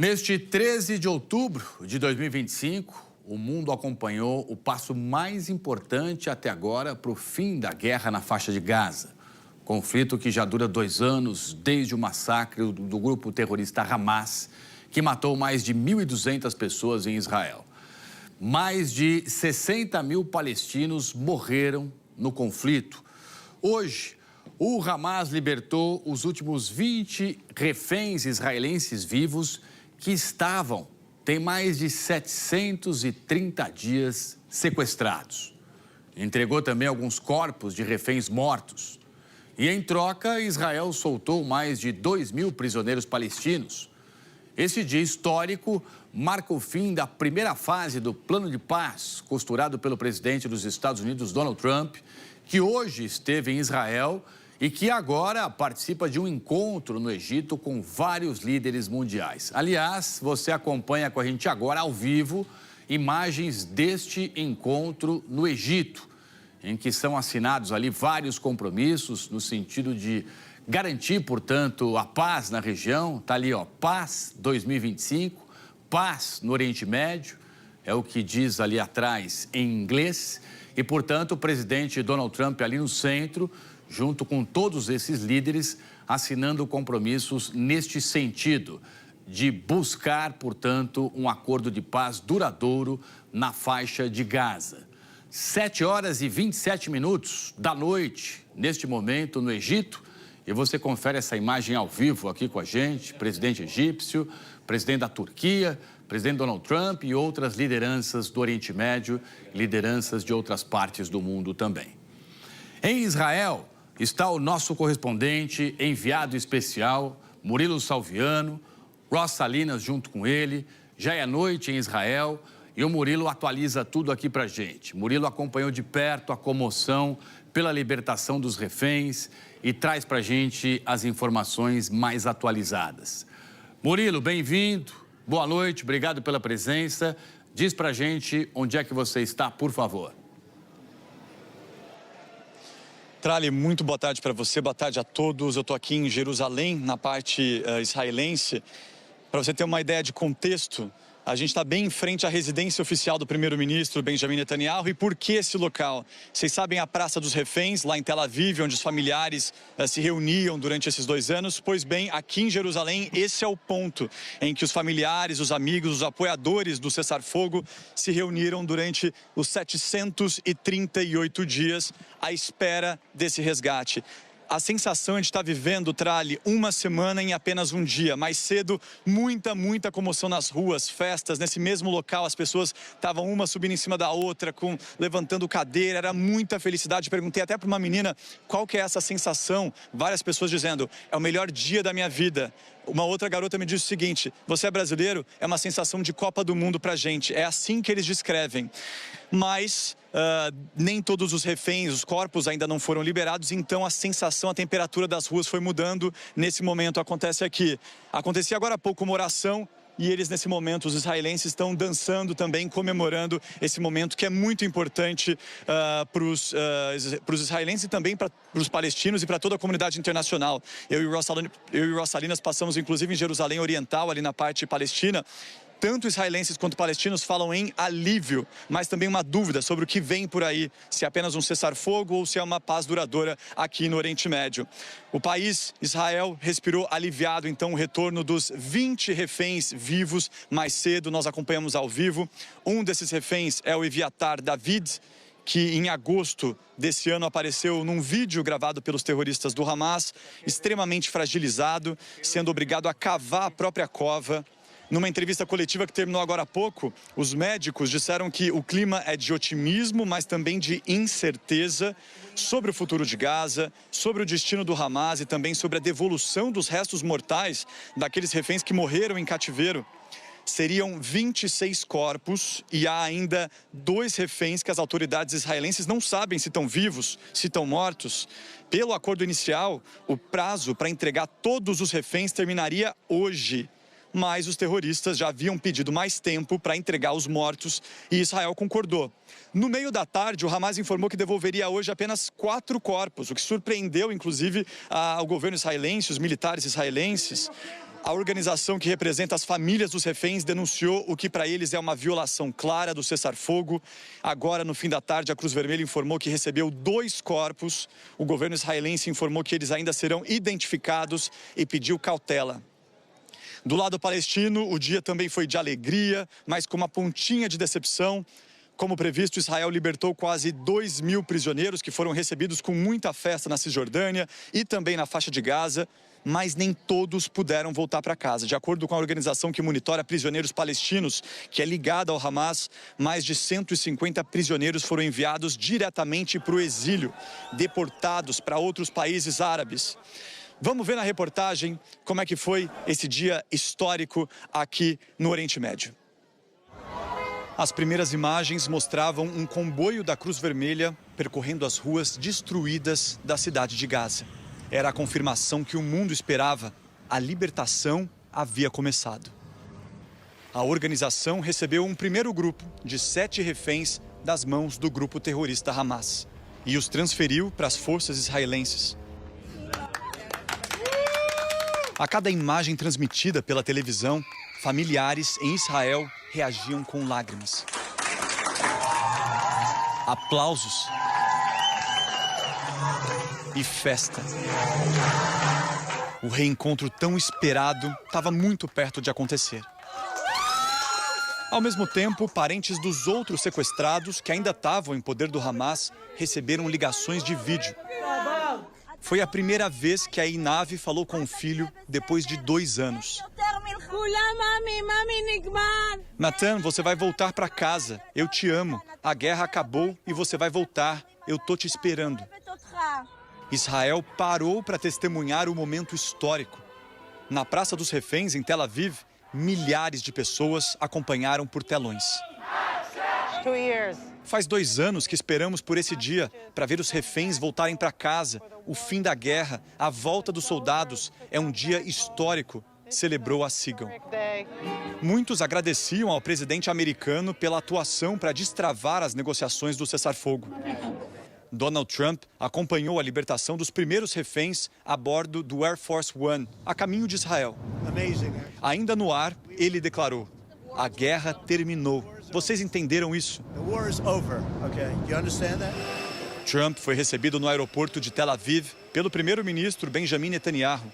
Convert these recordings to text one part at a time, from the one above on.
Neste 13 de outubro de 2025, o mundo acompanhou o passo mais importante até agora para o fim da guerra na faixa de Gaza. Conflito que já dura 2 anos desde o massacre do grupo terrorista Hamas, que matou mais de 1.200 pessoas em Israel. Mais de 60 mil palestinos morreram no conflito. Hoje, o Hamas libertou os últimos 20 reféns israelenses vivos que tem mais de 730 dias sequestrados. Entregou também alguns corpos de reféns mortos. E, em troca, Israel soltou mais de 2.000 prisioneiros palestinos. Esse dia histórico marca o fim da primeira fase do plano de paz costurado pelo presidente dos Estados Unidos, Donald Trump, que hoje esteve em Israel e que agora participa de um encontro no Egito com vários líderes mundiais. Aliás, você acompanha com a gente agora, ao vivo, imagens deste encontro no Egito, em que são assinados ali vários compromissos no sentido de garantir, portanto, a paz na região. Está ali, ó, paz 2025, paz no Oriente Médio, é o que diz ali atrás em inglês. E, portanto, o presidente Donald Trump ali no centro, junto com todos esses líderes, assinando compromissos neste sentido, de buscar, portanto, um acordo de paz duradouro na faixa de Gaza. 7h27 da noite, neste momento, no Egito, e você confere essa imagem ao vivo aqui com a gente, presidente egípcio, presidente da Turquia, presidente Donald Trump e outras lideranças do Oriente Médio, lideranças de outras partes do mundo também. Em Israel, está o nosso correspondente, enviado especial, Murilo Salviano, Ross Salinas junto com ele. Já é noite em Israel e o Murilo atualiza tudo aqui pra gente. Murilo acompanhou de perto a comoção pela libertação dos reféns e traz pra gente as informações mais atualizadas. Murilo, bem-vindo, boa noite, obrigado pela presença. Diz pra gente onde é que você está, por favor. Trali, muito boa tarde para você, boa tarde a todos. Eu estou aqui em Jerusalém, na parte israelense. Para você ter uma ideia de contexto, a gente está bem em frente à residência oficial do primeiro-ministro Benjamin Netanyahu. E por que esse local? Vocês sabem a Praça dos Reféns, lá em Tel Aviv, onde os familiares se reuniam durante esses 2 anos? Pois bem, aqui em Jerusalém, esse é o ponto em que os familiares, os amigos, os apoiadores do cessar-fogo se reuniram durante os 738 dias à espera desse resgate. A sensação de estar vivendo, Trali, uma semana em apenas um dia. Mais cedo, muita comoção nas ruas, festas. Nesse mesmo local, as pessoas estavam uma subindo em cima da outra, levantando cadeira. Era muita felicidade. Perguntei até para uma menina qual que é essa sensação. Várias pessoas dizendo, é o melhor dia da minha vida. Uma outra garota me disse o seguinte, você é brasileiro? É uma sensação de Copa do Mundo pra gente. É assim que eles descrevem. Mas nem todos os reféns, os corpos ainda não foram liberados, então a sensação, a temperatura das ruas foi mudando. Nesse momento acontece aqui. Acontecia agora há pouco uma oração e eles, nesse momento, os israelenses estão dançando também, comemorando esse momento que é muito importante para os israelenses e também para os palestinos e para toda a comunidade internacional. Eu e o Ross Salinas passamos, inclusive, em Jerusalém Oriental, ali na parte palestina. Tanto israelenses quanto palestinos falam em alívio, mas também uma dúvida sobre o que vem por aí, se é apenas um cessar-fogo ou se é uma paz duradoura aqui no Oriente Médio. O país, Israel, respirou aliviado, então, o retorno dos 20 reféns vivos. Mais cedo, nós acompanhamos ao vivo. Um desses reféns é o Eviatar David, que em agosto desse ano apareceu num vídeo gravado pelos terroristas do Hamas, extremamente fragilizado, sendo obrigado a cavar a própria cova. Numa entrevista coletiva que terminou agora há pouco, os médicos disseram que o clima é de otimismo, mas também de incerteza sobre o futuro de Gaza, sobre o destino do Hamas e também sobre a devolução dos restos mortais daqueles reféns que morreram em cativeiro. Seriam 26 corpos e há ainda 2 reféns que as autoridades israelenses não sabem se estão vivos, se estão mortos. Pelo acordo inicial, o prazo para entregar todos os reféns terminaria hoje. Mas os terroristas já haviam pedido mais tempo para entregar os mortos e Israel concordou. No meio da tarde, o Hamas informou que devolveria hoje apenas 4 corpos, o que surpreendeu, inclusive, ao governo israelense, os militares israelenses. A organização que representa as famílias dos reféns denunciou o que para eles é uma violação clara do cessar-fogo. Agora, no fim da tarde, a Cruz Vermelha informou que recebeu 2 corpos. O governo israelense informou que eles ainda serão identificados e pediu cautela. Do lado palestino, o dia também foi de alegria, mas com uma pontinha de decepção. Como previsto, Israel libertou quase 2.000 prisioneiros que foram recebidos com muita festa na Cisjordânia e também na faixa de Gaza, mas nem todos puderam voltar para casa. De acordo com a organização que monitora prisioneiros palestinos, que é ligada ao Hamas, mais de 150 prisioneiros foram enviados diretamente para o exílio, deportados para outros países árabes. Vamos ver na reportagem como é que foi esse dia histórico aqui no Oriente Médio. As primeiras imagens mostravam um comboio da Cruz Vermelha percorrendo as ruas destruídas da cidade de Gaza. Era a confirmação que o mundo esperava. A libertação havia começado. A organização recebeu um primeiro grupo de 7 reféns das mãos do grupo terrorista Hamas e os transferiu para as forças israelenses. A cada imagem transmitida pela televisão, familiares em Israel reagiam com lágrimas. Aplausos e festa. O reencontro tão esperado estava muito perto de acontecer. Ao mesmo tempo, parentes dos outros sequestrados que ainda estavam em poder do Hamas receberam ligações de vídeo. Foi a primeira vez que a Inavi falou com o filho depois de 2 anos. Natan, você vai voltar para casa. Eu te amo. A guerra acabou e você vai voltar. Eu tô te esperando. Israel parou para testemunhar o momento histórico. Na Praça dos Reféns, em Tel Aviv, milhares de pessoas acompanharam por telões. Faz 2 anos que esperamos por esse dia, para ver os reféns voltarem para casa. O fim da guerra, a volta dos soldados, é um dia histórico, celebrou a Seagal. Muitos agradeciam ao presidente americano pela atuação para destravar as negociações do cessar-fogo. Donald Trump acompanhou a libertação dos primeiros reféns a bordo do Air Force One, a caminho de Israel. Ainda no ar, ele declarou: a guerra terminou. Vocês entenderam isso? Trump foi recebido no aeroporto de Tel Aviv pelo primeiro-ministro Benjamin Netanyahu.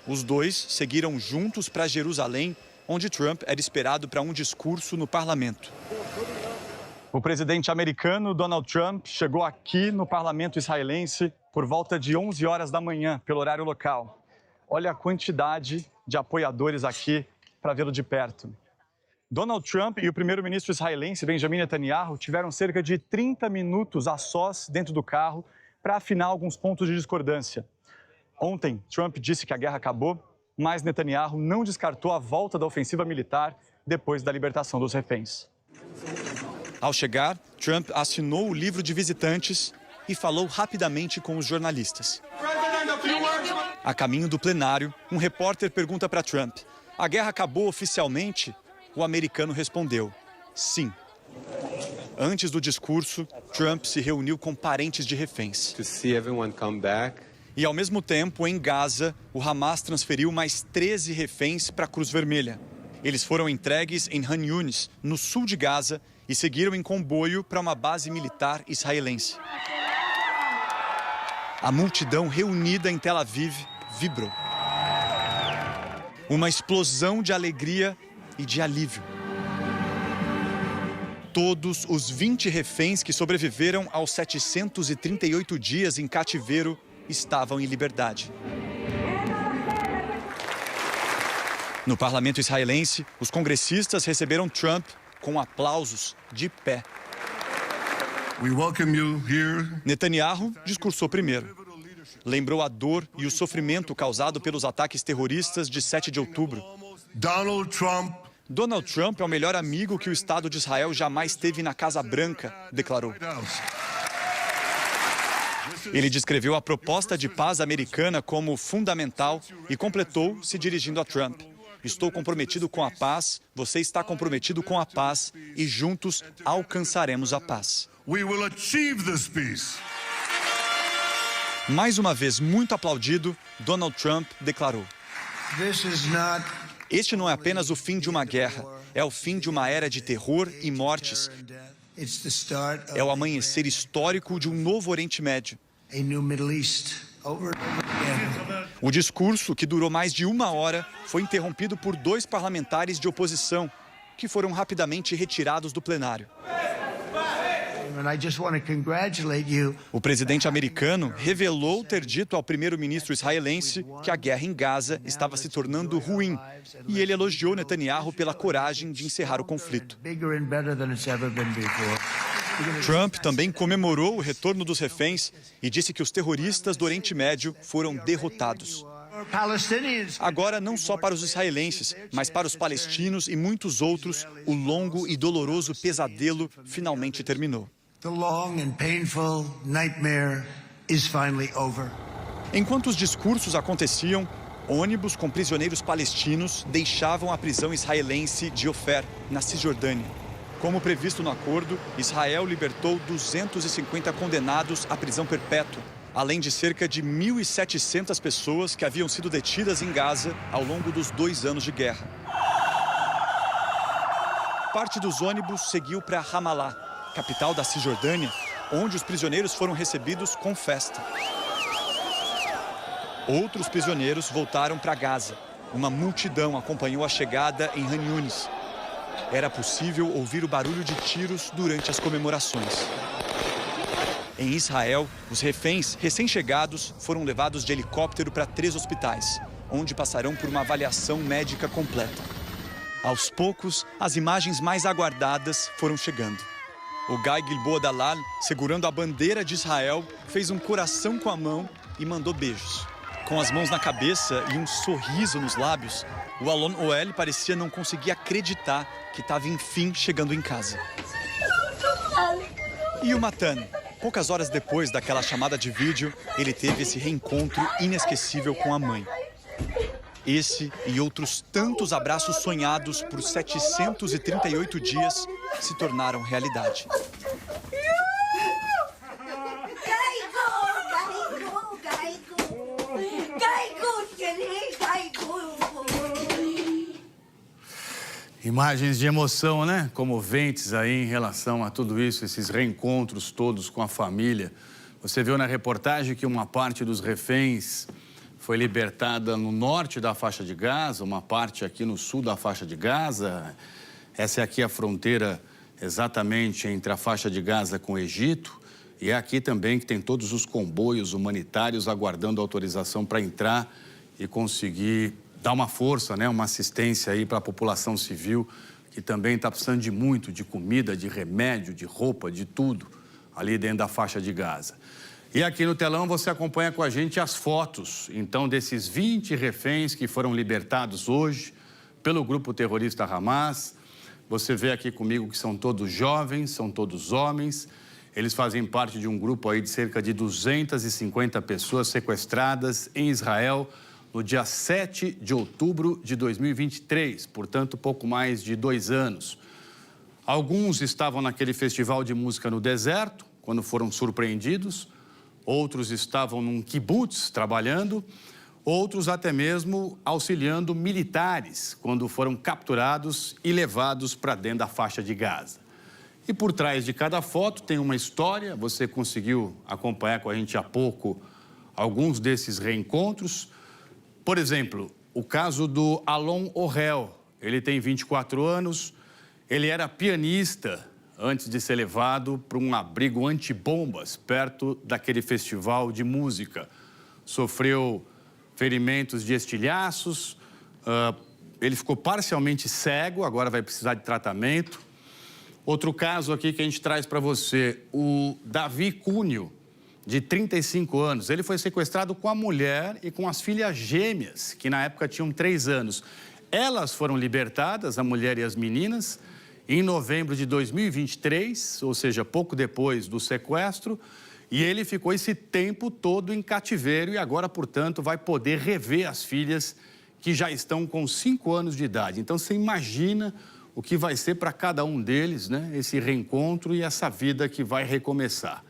Os dois seguiram juntos para Jerusalém, onde Trump era esperado para um discurso no parlamento. O presidente americano Donald Trump chegou aqui no parlamento israelense por volta de 11 horas da manhã, pelo horário local. Olha a quantidade de apoiadores aqui para vê-lo de perto. Donald Trump e o primeiro-ministro israelense Benjamin Netanyahu tiveram cerca de 30 minutos a sós dentro do carro para afinar alguns pontos de discordância. Ontem, Trump disse que a guerra acabou, mas Netanyahu não descartou a volta da ofensiva militar depois da libertação dos reféns. Ao chegar, Trump assinou o livro de visitantes e falou rapidamente com os jornalistas. A caminho do plenário, um repórter pergunta para Trump: a guerra acabou oficialmente? O americano respondeu: sim. Antes do discurso, Trump se reuniu com parentes de reféns. E, ao mesmo tempo, em Gaza, o Hamas transferiu mais 13 reféns para a Cruz Vermelha. Eles foram entregues em Han Yunis, no sul de Gaza, e seguiram em comboio para uma base militar israelense. A multidão reunida em Tel Aviv vibrou. Uma explosão de alegria e de alívio. Todos os 20 reféns que sobreviveram aos 738 dias em cativeiro estavam em liberdade. No parlamento israelense, os congressistas receberam Trump com aplausos de pé. Netanyahu discursou primeiro. Lembrou a dor e o sofrimento causado pelos ataques terroristas de 7 de outubro. Donald Trump é o melhor amigo que o Estado de Israel jamais teve na Casa Branca, declarou. Ele descreveu a proposta de paz americana como fundamental e completou se dirigindo a Trump: estou comprometido com a paz, você está comprometido com a paz e juntos alcançaremos a paz. Mais uma vez muito aplaudido, Donald Trump declarou: Este não é apenas o fim de uma guerra, é o fim de uma era de terror e mortes. É o amanhecer histórico de um novo Oriente Médio. O discurso, que durou mais de 1 hora, foi interrompido por 2 parlamentares de oposição, que foram rapidamente retirados do plenário. O presidente americano revelou ter dito ao primeiro-ministro israelense que a guerra em Gaza estava se tornando ruim, e ele elogiou Netanyahu pela coragem de encerrar o conflito. Trump também comemorou o retorno dos reféns e disse que os terroristas do Oriente Médio foram derrotados. Agora, não só para os israelenses, mas para os palestinos e muitos outros, o longo e doloroso pesadelo finalmente terminou. Enquanto os discursos aconteciam, ônibus com prisioneiros palestinos deixavam a prisão israelense de Ofer, na Cisjordânia. Como previsto no acordo, Israel libertou 250 condenados à prisão perpétua, além de cerca de 1.700 pessoas que haviam sido detidas em Gaza ao longo dos 2 anos de guerra. Parte dos ônibus seguiu para Ramallah, capital da Cisjordânia, onde os prisioneiros foram recebidos com festa. Outros prisioneiros voltaram para Gaza. Uma multidão acompanhou a chegada em Han Yunis. Era possível ouvir o barulho de tiros durante as comemorações. Em Israel, os reféns recém-chegados foram levados de helicóptero para 3 hospitais, onde passarão por uma avaliação médica completa. Aos poucos, as imagens mais aguardadas foram chegando. O Guy Gilboa Dalal, segurando a bandeira de Israel, fez um coração com a mão e mandou beijos. Com as mãos na cabeça e um sorriso nos lábios, o Alon Oel parecia não conseguir acreditar que estava, enfim, chegando em casa. E o Matan? Poucas horas depois daquela chamada de vídeo, ele teve esse reencontro inesquecível com a mãe. Esse e outros tantos abraços sonhados por 738 dias se tornaram realidade. Imagens de emoção, né? Comoventes aí em relação a tudo isso, esses reencontros todos com a família. Você viu na reportagem que uma parte dos reféns foi libertada no norte da faixa de Gaza, uma parte aqui no sul da faixa de Gaza. Essa é aqui a fronteira exatamente entre a faixa de Gaza com o Egito. E é aqui também que tem todos os comboios humanitários aguardando autorização para entrar e conseguir dar uma força, né, uma assistência aí para a população civil, que também está precisando de muito, de comida, de remédio, de roupa, de tudo, ali dentro da faixa de Gaza. E aqui no telão você acompanha com a gente as fotos, então, desses 20 reféns que foram libertados hoje pelo grupo terrorista Hamas. Você vê aqui comigo que são todos jovens, são todos homens. Eles fazem parte de um grupo aí de cerca de 250 pessoas sequestradas em Israel no dia 7 de outubro de 2023, portanto, pouco mais de 2 anos. Alguns estavam naquele festival de música no deserto, quando foram surpreendidos. Outros estavam num kibutz trabalhando. Outros até mesmo auxiliando militares, quando foram capturados e levados para dentro da faixa de Gaza. E por trás de cada foto tem uma história. Você conseguiu acompanhar com a gente há pouco alguns desses reencontros. Por exemplo, o caso do Alon Ohel. Ele tem 24 anos, ele era pianista antes de ser levado para um abrigo antibombas perto daquele festival de música. Sofreu ferimentos de estilhaços, ele ficou parcialmente cego, agora vai precisar de tratamento. Outro caso aqui que a gente traz para você, o Davi Cunho, de 35 anos. Ele foi sequestrado com a mulher e com as filhas gêmeas, que na época tinham 3 anos. Elas foram libertadas, a mulher e as meninas, em novembro de 2023, ou seja, pouco depois do sequestro, e ele ficou esse tempo todo em cativeiro e agora, portanto, vai poder rever as filhas que já estão com 5 anos de idade. Então, você imagina o que vai ser para cada um deles, né? Esse reencontro e essa vida que vai recomeçar.